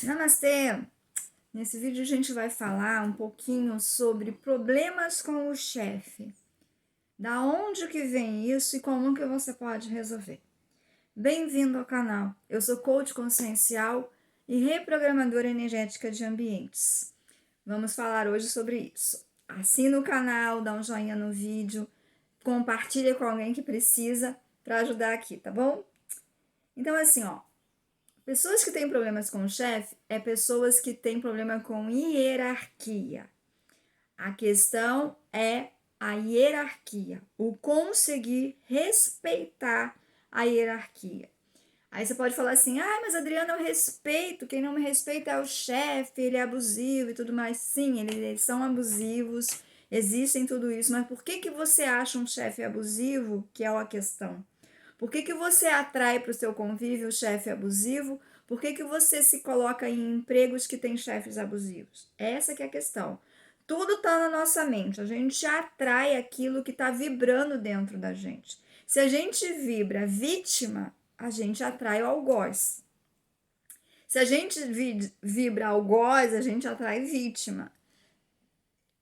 Namastê! Nesse vídeo a gente vai falar um pouquinho sobre problemas com o chefe. Da onde que vem isso e como que você pode resolver. Bem-vindo ao canal. Eu sou coach consciencial e reprogramadora energética de ambientes. Vamos falar hoje sobre isso. Assina o canal, dá um joinha no vídeo, compartilha com alguém que precisa para ajudar aqui, tá bom? Então assim, pessoas que têm problemas com o chefe é pessoas que têm problema com hierarquia. A questão é a hierarquia, o conseguir respeitar a hierarquia. Aí você pode falar assim, mas Adriana, eu respeito, quem não me respeita é o chefe, ele é abusivo e tudo mais. Sim, eles são abusivos, existem tudo isso, mas por que você acha um chefe abusivo, que é a questão? Por que você atrai para o seu convívio o chefe abusivo? Por que você se coloca em empregos que têm chefes abusivos? Essa que é a questão. Tudo está na nossa mente. A gente atrai aquilo que está vibrando dentro da gente. Se a gente vibra vítima, a gente atrai o algoz. Se a gente vibra algoz, a gente atrai vítima.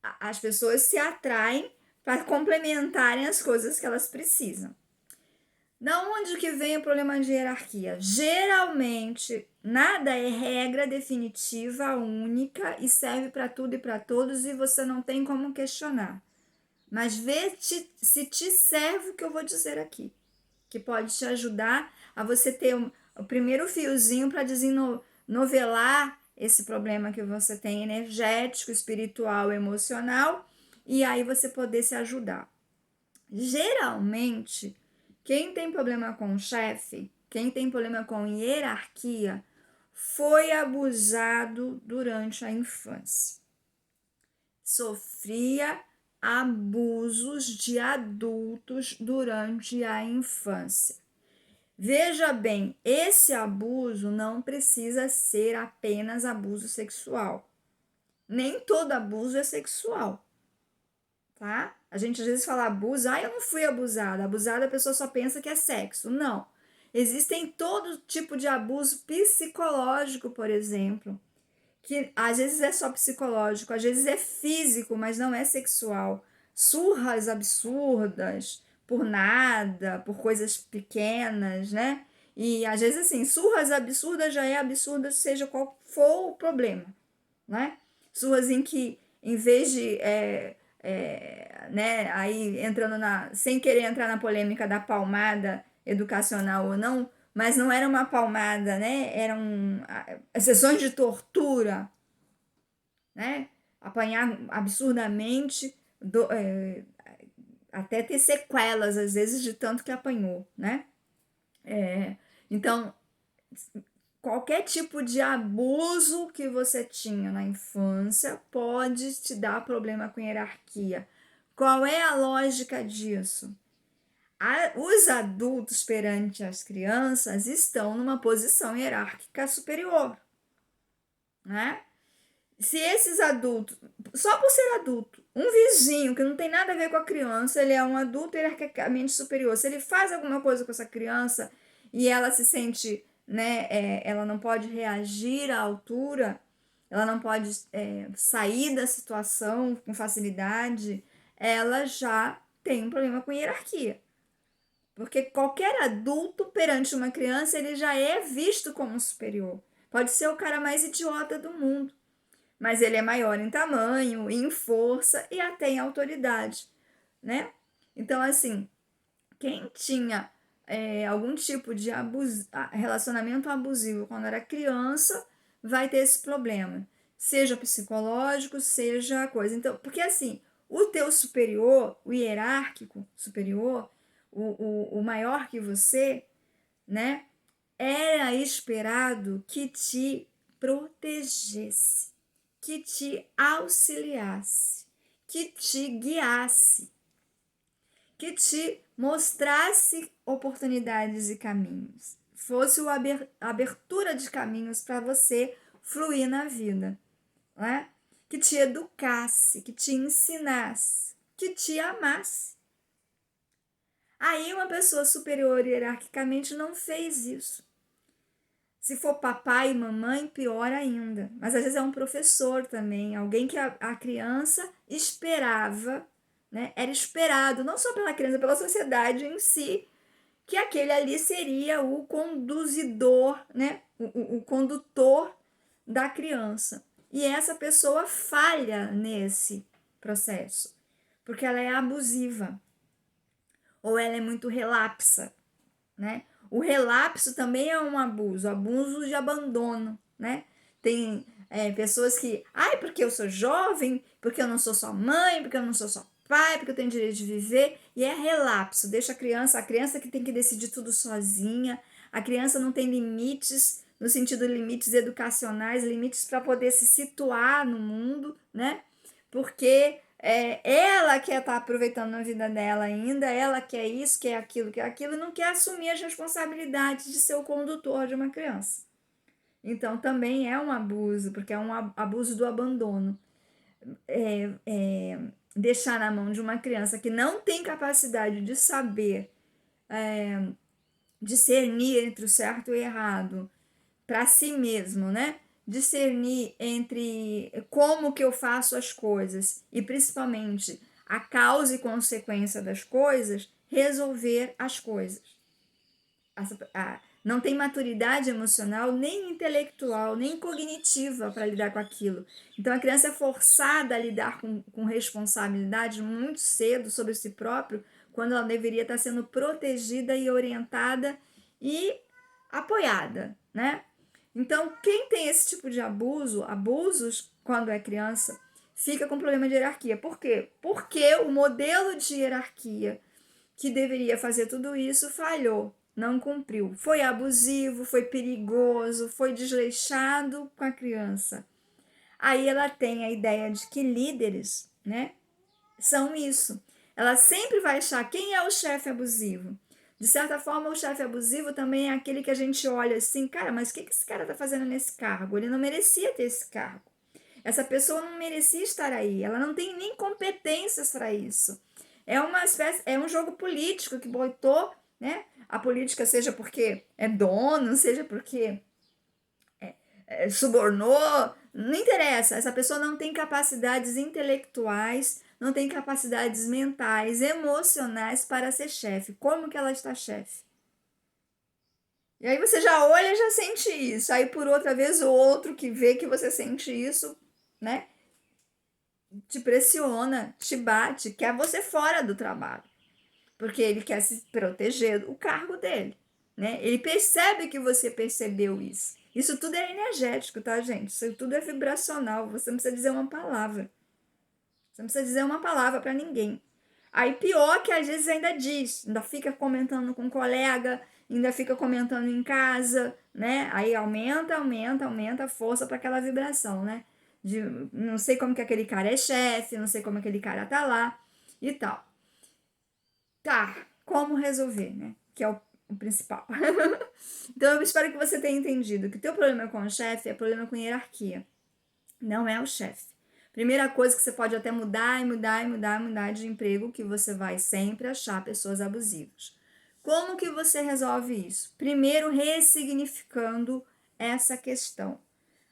As pessoas se atraem para complementarem as coisas que elas precisam. Da onde que vem o problema de hierarquia? Geralmente, nada é regra definitiva, única e serve para tudo e para todos e você não tem como questionar. Mas vê se te serve o que eu vou dizer aqui, que pode te ajudar a você ter o primeiro fiozinho para desenovelar esse problema que você tem energético, espiritual, emocional e aí você poder se ajudar. Geralmente, quem tem problema com o chefe, quem tem problema com hierarquia, foi abusado durante a infância. Sofria abusos de adultos durante a infância. Veja bem, esse abuso não precisa ser apenas abuso sexual. Nem todo abuso é sexual, tá? A gente às vezes fala abuso, eu não fui abusada. Abusada a pessoa só pensa que é sexo. Não. Existem todo tipo de abuso psicológico, por exemplo, que às vezes é só psicológico, às vezes é físico, mas não é sexual. Surras absurdas, por nada, por coisas pequenas, né? E às vezes assim, surras absurdas já é absurda, seja qual for o problema, né? Surras em que, em vez de né, aí entrando sem querer entrar na polêmica da palmada educacional ou não, mas não era uma palmada, né? Eram sessões de tortura, né? Apanhar absurdamente, até ter sequelas, às vezes, de tanto que apanhou, né? Então, qualquer tipo de abuso que você tinha na infância pode te dar problema com hierarquia. Qual é a lógica disso? Os adultos perante as crianças estão numa posição hierárquica superior, né? Se esses adultos, só por ser adulto, um vizinho que não tem nada a ver com a criança, ele é um adulto hierarquicamente superior. Se ele faz alguma coisa com essa criança e ela se sente, né, ela não pode reagir à altura, ela não pode sair da situação com facilidade, ela já tem um problema com hierarquia. Porque qualquer adulto perante uma criança, ele já é visto como superior. Pode ser o cara mais idiota do mundo, mas ele é maior em tamanho, em força e até em autoridade, né? Então, assim, quem tinha algum tipo de relacionamento abusivo quando era criança, vai ter esse problema, seja psicológico, seja coisa. Então, porque assim, o teu superior, o hierárquico superior, o maior que você, né? Era esperado que te protegesse, que te auxiliasse, que te guiasse, que te mostrasse oportunidades e caminhos, fosse a abertura de caminhos para você fluir na vida, né? Que te educasse, que te ensinasse, que te amasse. Aí uma pessoa superior hierarquicamente não fez isso. Se for papai e mamãe, pior ainda. Mas às vezes é um professor também, alguém que a criança esperava, né? Era esperado, não só pela criança, pela sociedade em si, que aquele ali seria o conduzidor, né? O condutor da criança. E essa pessoa falha nesse processo, porque ela é abusiva ou ela é muito relapsa, né? O relapso também é um abuso de abandono, né? Tem pessoas que, ai, porque eu sou jovem, porque eu não sou só mãe, porque eu não sou só pai, porque eu tenho direito de viver, e é relapso, deixa a criança que tem que decidir tudo sozinha, a criança não tem limites, no sentido de limites educacionais, limites para poder se situar no mundo, né? Porque ela quer estar aproveitando a vida dela ainda, ela quer isso, quer aquilo, e não quer assumir as responsabilidades de ser o condutor de uma criança. Então também é um abuso, porque é um abuso do abandono. Deixar na mão de uma criança que não tem capacidade de saber discernir entre o certo e o errado para si mesmo, né? Discernir entre como que eu faço as coisas e principalmente a causa e consequência das coisas, resolver as coisas. Não tem maturidade emocional, nem intelectual, nem cognitiva para lidar com aquilo. Então a criança é forçada a lidar com responsabilidade muito cedo sobre si próprio, quando ela deveria estar sendo protegida e orientada e apoiada, né? Então, quem tem esse tipo de abusos quando é criança, fica com problema de hierarquia. Por quê? Porque o modelo de hierarquia que deveria fazer tudo isso falhou, não cumpriu. Foi abusivo, foi perigoso, foi desleixado com a criança. Aí ela tem a ideia de que líderes, né, são isso. Ela sempre vai achar quem é o chefe abusivo. De certa forma, o chefe abusivo também é aquele que a gente olha assim, cara, mas o que esse cara tá fazendo nesse cargo? Ele não merecia ter esse cargo. Essa pessoa não merecia estar aí. Ela não tem nem competências para isso. É uma espécie, é um jogo político que botou, né? A política, seja porque é dono, seja porque subornou, não interessa. Essa pessoa não tem capacidades intelectuais, não tem capacidades mentais, emocionais para ser chefe. Como que ela está chefe? E aí você já olha e já sente isso. Aí por outra vez o outro que vê que você sente isso, né? Te pressiona, te bate, quer você fora do trabalho. Porque ele quer se proteger o cargo dele, né? Ele percebe que você percebeu isso. Isso tudo é energético, tá, gente? Isso tudo é vibracional. Você não precisa dizer uma palavra. Você não precisa dizer uma palavra para ninguém. Aí pior que às vezes ainda diz, ainda fica comentando com um colega, ainda fica comentando em casa, né? Aí aumenta a força para aquela vibração, né? De não sei como que aquele cara é chefe, não sei como aquele cara tá lá e tal. Tá, como resolver, né? Que é o principal. Então eu espero que você tenha entendido que o teu problema com o chefe é problema com hierarquia. Não é o chefe. Primeira coisa que você pode até mudar de emprego, que você vai sempre achar pessoas abusivas. Como que você resolve isso? Primeiro, ressignificando essa questão.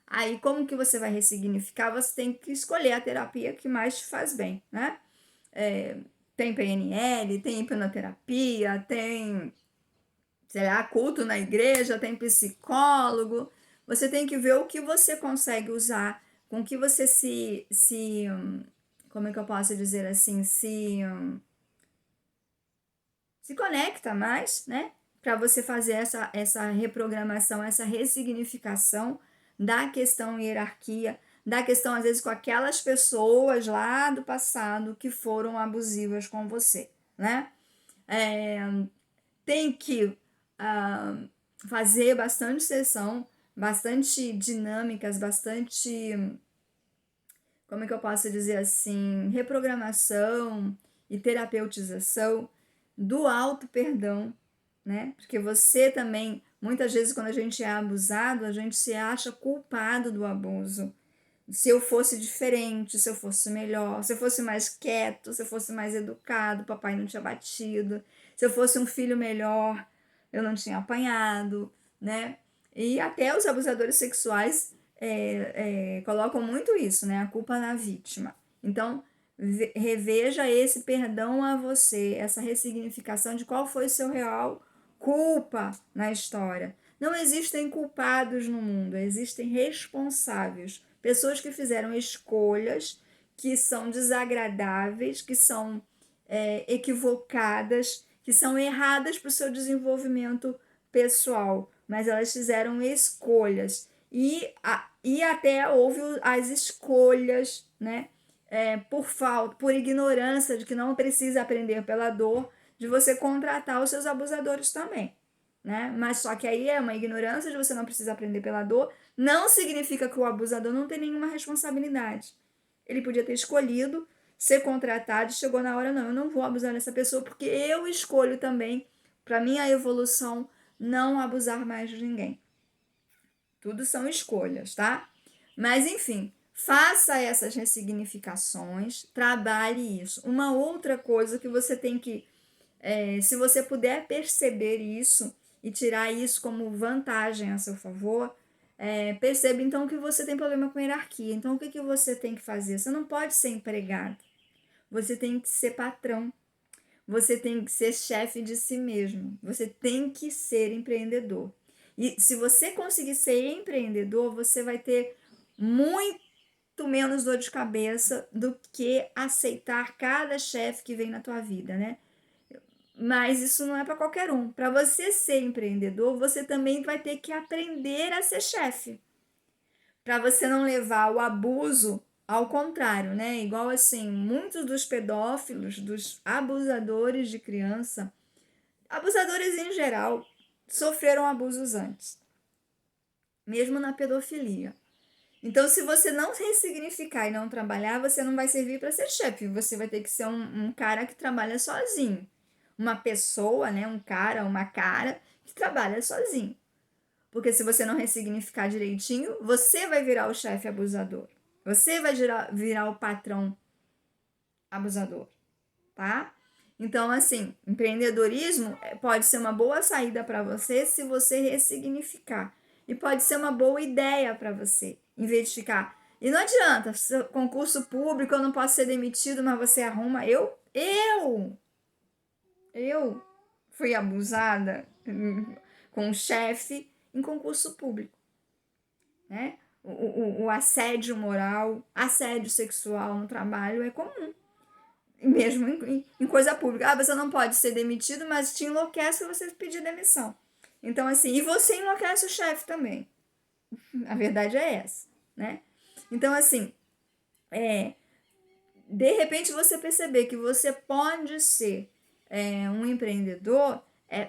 Aí, como que você vai ressignificar? Você tem que escolher a terapia que mais te faz bem, né? Tem PNL, tem hipnoterapia, tem, sei lá, culto na igreja, tem psicólogo. Você tem que ver o que você consegue usar, com que você como é que eu posso dizer assim, se conecta mais, né? Para você fazer essa reprogramação, essa ressignificação da questão hierarquia, da questão, às vezes, com aquelas pessoas lá do passado que foram abusivas com você, né? Tem que fazer bastante sessão, bastante dinâmicas, bastante, como é que eu posso dizer assim, reprogramação e terapeutização do auto perdão, né? Porque você também, muitas vezes quando a gente é abusado, a gente se acha culpado do abuso. Se eu fosse diferente, se eu fosse melhor, se eu fosse mais quieto, se eu fosse mais educado, papai não tinha batido. Se eu fosse um filho melhor, eu não tinha apanhado, né? E até os abusadores sexuais colocam muito isso, né? A culpa na vítima. Então, reveja esse perdão a você, essa ressignificação de qual foi o seu real culpa na história. Não existem culpados no mundo, existem responsáveis. Pessoas que fizeram escolhas que são desagradáveis, que são equivocadas, que são erradas para o seu desenvolvimento pessoal, mas elas fizeram escolhas. E até houve as escolhas, né? Por falta, por ignorância de que não precisa aprender pela dor, de você contratar os seus abusadores também, né? Mas só que aí é uma ignorância de você não precisa aprender pela dor, não significa que o abusador não tem nenhuma responsabilidade. Ele podia ter escolhido ser contratado, chegou na hora, não, eu não vou abusar dessa pessoa, porque eu escolho também, para minha evolução, não abusar mais de ninguém. Tudo são escolhas, tá? Mas enfim, faça essas ressignificações, trabalhe isso. Uma outra coisa que você tem que, se você puder perceber isso e tirar isso como vantagem a seu favor, perceba então que você tem problema com hierarquia. Então o que você tem que fazer? Você não pode ser empregado, você tem que ser patrão. Você tem que ser chefe de si mesmo. Você tem que ser empreendedor. E se você conseguir ser empreendedor, você vai ter muito menos dor de cabeça do que aceitar cada chefe que vem na tua vida, né? Mas isso não é para qualquer um. Para você ser empreendedor, você também vai ter que aprender a ser chefe. Para você não levar o abuso ao contrário, né? Igual assim, muitos dos pedófilos, dos abusadores de criança, abusadores em geral, sofreram abusos antes, mesmo na pedofilia. Então, se você não ressignificar e não trabalhar, você não vai servir para ser chefe. Você vai ter que ser um cara que trabalha sozinho. Uma pessoa, né? Um cara, uma cara que trabalha sozinho. Porque se você não ressignificar direitinho, você vai virar o chefe abusador. Você vai virar o patrão abusador, tá? Então, assim, empreendedorismo pode ser uma boa saída para você se você ressignificar. E pode ser uma boa ideia para você, em vez de ficar. E não adianta, concurso público, eu não posso ser demitido, mas você arruma. Eu fui abusada com um chefe em concurso público, né? O assédio moral, assédio sexual no trabalho é comum, mesmo em coisa pública. Ah, você não pode ser demitido, mas te enlouquece se você pedir demissão. Então, assim, e você enlouquece o chefe também. A verdade é essa, né? Então, assim, de repente você perceber que você pode ser um empreendedor,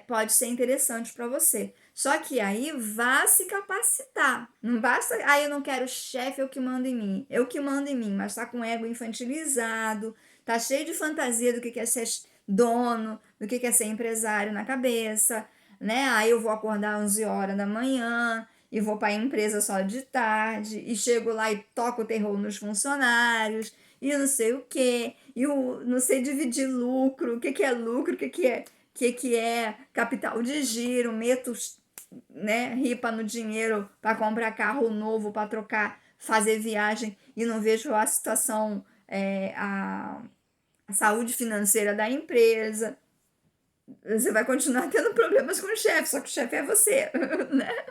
pode ser interessante para você. Só que aí vá se capacitar. Não basta, eu não quero chefe, eu que mando em mim. Eu que mando em mim, mas tá com o ego infantilizado, tá cheio de fantasia do que é ser dono, do que é ser empresário na cabeça, né? Aí eu vou acordar 11 horas da manhã e vou para a empresa só de tarde e chego lá e toco o terror nos funcionários e não sei o que, e não sei dividir lucro, o que é lucro, o que é capital de giro, meto, né, ripa no dinheiro para comprar carro novo, para trocar, fazer viagem e não vejo a situação, a saúde financeira da empresa. Você vai continuar tendo problemas com o chefe, só que o chefe é você, né?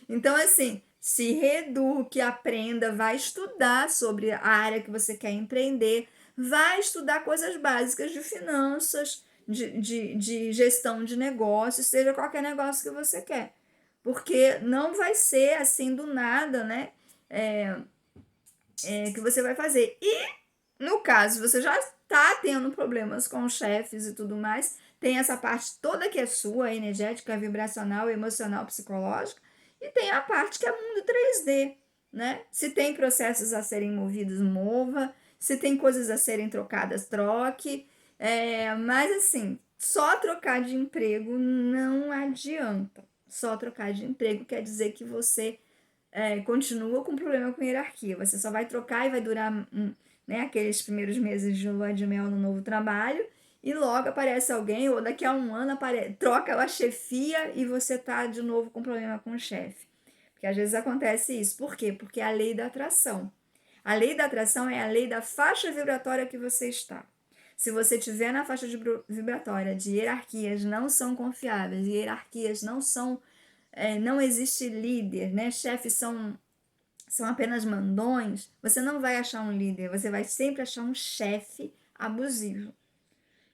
Então, assim, se reeduque, aprenda, vai estudar sobre a área que você quer empreender, vai estudar coisas básicas de finanças, de gestão de negócios, seja qualquer negócio que você quer. Porque não vai ser assim do nada, né? Que você vai fazer. E, no caso, você já está tendo problemas com chefes e tudo mais, tem essa parte toda que é sua, energética, vibracional, emocional, psicológica, e tem a parte que é mundo 3D, né? Se tem processos a serem movidos, mova. Se tem coisas a serem trocadas, troque. Mas assim, só trocar de emprego não adianta. Só trocar de emprego quer dizer que você continua com problema com hierarquia. Você só vai trocar e vai durar né, aqueles primeiros meses de lua de mel no novo trabalho e logo aparece alguém, ou daqui a um ano troca a chefia e você tá de novo com problema com o chefe. Porque às vezes acontece isso. Por quê? Porque é a lei da atração. A lei da atração é a lei da faixa vibratória que você está. Se você estiver na faixa vibratória de hierarquias não são confiáveis, hierarquias não são, não existe líder, né? Chefes são apenas mandões, você não vai achar um líder, você vai sempre achar um chefe abusivo.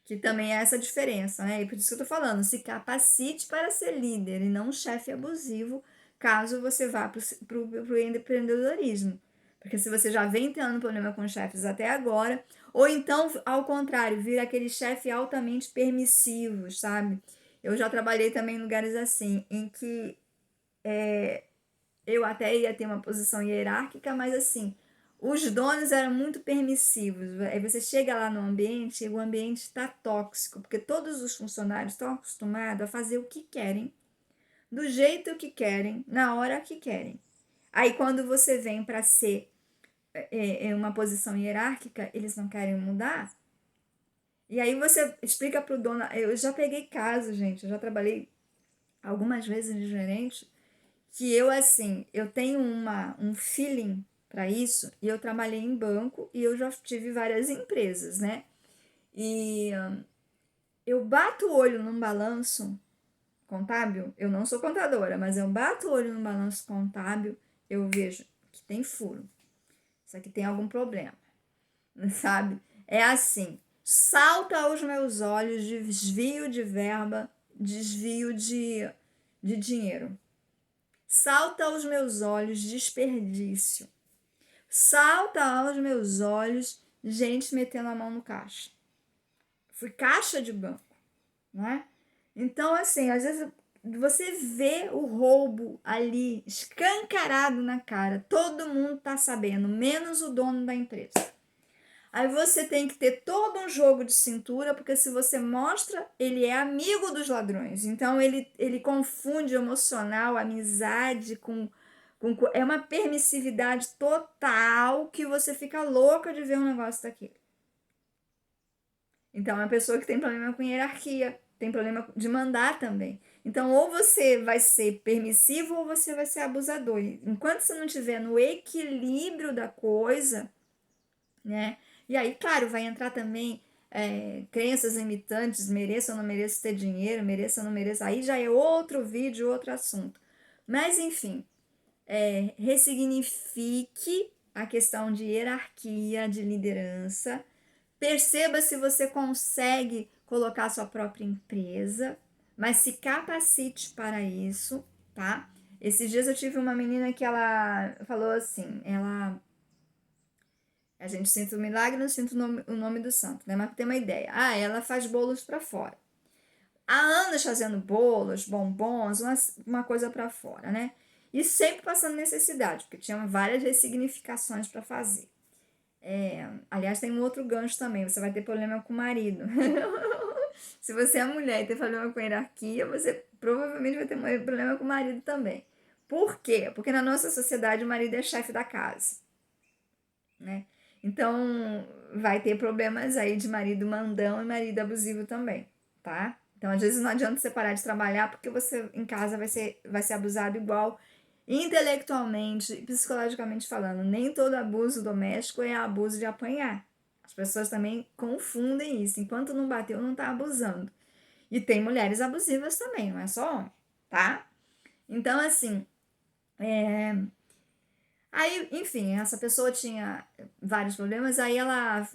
Que também é essa diferença, né? E por isso que eu tô falando, se capacite para ser líder e não um chefe abusivo, caso você vá pro empreendedorismo. Porque se você já vem tendo problema com chefes até agora, ou então, ao contrário, vira aquele chefe altamente permissivo, sabe? Eu já trabalhei também em lugares assim, em que eu até ia ter uma posição hierárquica, mas assim, os donos eram muito permissivos. Aí você chega lá no ambiente e o ambiente está tóxico, porque todos os funcionários estão acostumados a fazer o que querem, do jeito que querem, na hora que querem. Aí quando você vem para ser em uma posição hierárquica, eles não querem mudar. E aí você explica para o dono. Eu já peguei casos, gente, eu já trabalhei algumas vezes de gerente que eu, assim, eu tenho um feeling para isso, e eu trabalhei em banco e eu já tive várias empresas, né? E eu bato o olho num balanço contábil, eu não sou contadora, mas eu bato o olho num balanço contábil, eu vejo que tem furo, isso aqui tem algum problema, sabe? É assim, salta aos meus olhos desvio de verba, desvio de dinheiro. Salta aos meus olhos desperdício. Salta aos meus olhos gente metendo a mão no caixa. Fui caixa de banco, né? Então, assim, às vezes você vê o roubo ali escancarado na cara. Todo mundo tá sabendo, menos o dono da empresa. Aí você tem que ter todo um jogo de cintura, porque se você mostra, ele é amigo dos ladrões. Então ele confunde emocional, amizade é uma permissividade total que você fica louca de ver um negócio daquele. Então é uma pessoa que tem problema com hierarquia, tem problema de mandar também. Então ou você vai ser permissivo ou você vai ser abusador. Enquanto você não estiver no equilíbrio da coisa, né? E aí, claro, vai entrar também crenças limitantes, mereço ou não mereço ter dinheiro, mereço ou não mereço. Aí já é outro vídeo, outro assunto. Mas, enfim, ressignifique a questão de hierarquia, de liderança. Perceba se você consegue colocar sua própria empresa, mas se capacite para isso, tá? Esses dias eu tive uma menina que ela falou assim, a gente sinta o milagre, não sinta o nome do santo, né? Mas tem uma ideia. Ah, ela faz bolos para fora. Há anos fazendo bolos, bombons, uma coisa para fora, né? E sempre passando necessidade, porque tinha várias ressignificações para fazer. Aliás, tem um outro gancho também, você vai ter problema com o marido. Se você é mulher e tem problema com hierarquia, você provavelmente vai ter problema com o marido também. Por quê? Porque na nossa sociedade o marido é chefe da casa, né? Então, vai ter problemas aí de marido mandão e marido abusivo também, tá? Então, às vezes não adianta você parar de trabalhar porque você em casa vai ser abusado igual intelectualmente e psicologicamente falando. Nem todo abuso doméstico é abuso de apanhar. As pessoas também confundem isso. Enquanto não bateu, não tá abusando. E tem mulheres abusivas também, não é só homem, tá? Então, assim, aí, enfim, essa pessoa tinha vários problemas, aí ela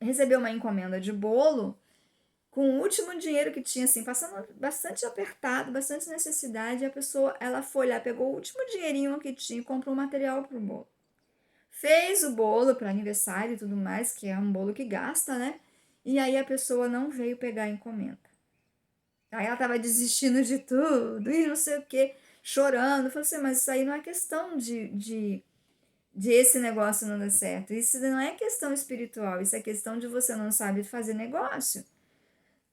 recebeu uma encomenda de bolo com o último dinheiro que tinha, assim, passando bastante apertado, bastante necessidade, e a pessoa, ela foi lá, pegou o último dinheirinho que tinha e comprou um material pro bolo. Fez o bolo para aniversário e tudo mais, que é um bolo que gasta, né? E aí a pessoa não veio pegar a encomenda. Aí ela tava desistindo de tudo e não sei o que, chorando. Eu falei assim, mas isso aí não é questão de esse negócio não dar certo. Isso não é questão espiritual, isso é questão de você não saber fazer negócio.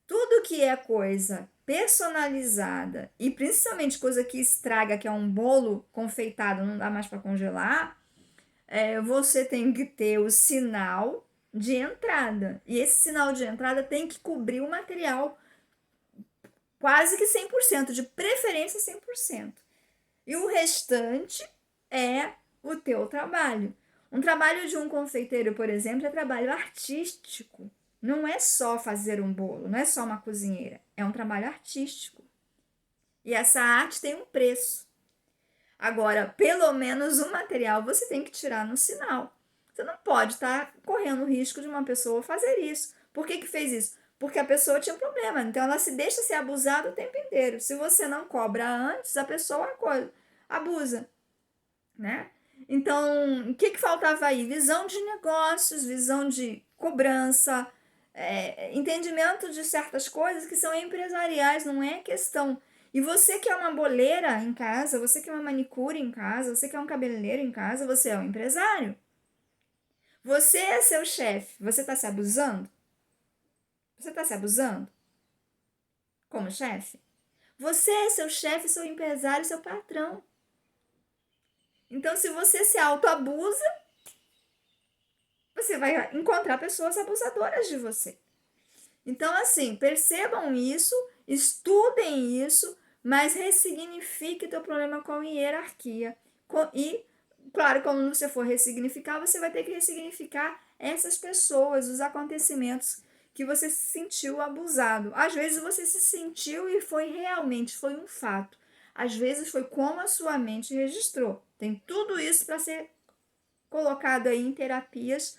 Tudo que é coisa personalizada e principalmente coisa que estraga, que é um bolo confeitado, não dá mais para congelar, você tem que ter o sinal de entrada. E esse sinal de entrada tem que cobrir o material quase que 100%, de preferência 100%. E o restante é o teu trabalho. Um trabalho de um confeiteiro, por exemplo, é trabalho artístico. Não é só fazer um bolo, não é só uma cozinheira. É um trabalho artístico. E essa arte tem um preço. Agora, pelo menos o material você tem que tirar no sinal. Você não pode estar correndo o risco de uma pessoa fazer isso. Por que fez isso? Porque a pessoa tinha problema. Então, ela se deixa ser abusada o tempo inteiro. Se você não cobra antes, a pessoa abusa, né? Então, o que faltava aí? Visão de negócios, visão de cobrança, entendimento de certas coisas que são empresariais, não é questão. E você que é uma boleira em casa, você que é uma manicure em casa, você que é um cabeleireiro em casa, você é um empresário. Você é seu chefe, você está se abusando? Você está se abusando como chefe? Você é seu chefe, seu empresário, seu patrão. Então, se você se autoabusa, você vai encontrar pessoas abusadoras de você. Então, assim, percebam isso, estudem isso, mas ressignifique teu problema com hierarquia. E, claro, quando você for ressignificar, você vai ter que ressignificar essas pessoas, os acontecimentos que você se sentiu abusado. Às vezes você se sentiu e foi um fato. Às vezes foi como a sua mente registrou. Tem tudo isso para ser colocado aí em terapias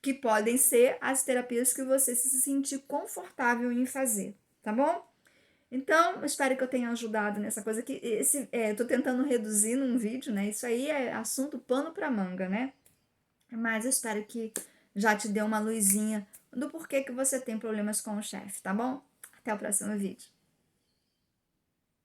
que podem ser as terapias que você se sentir confortável em fazer, tá bom? Então, espero que eu tenha ajudado nessa coisa que eu tô tentando reduzir num vídeo, né? Isso aí é assunto pano pra manga, né? Mas eu espero que já te dê uma luzinha do porquê que você tem problemas com o chefe, tá bom? Até o próximo vídeo.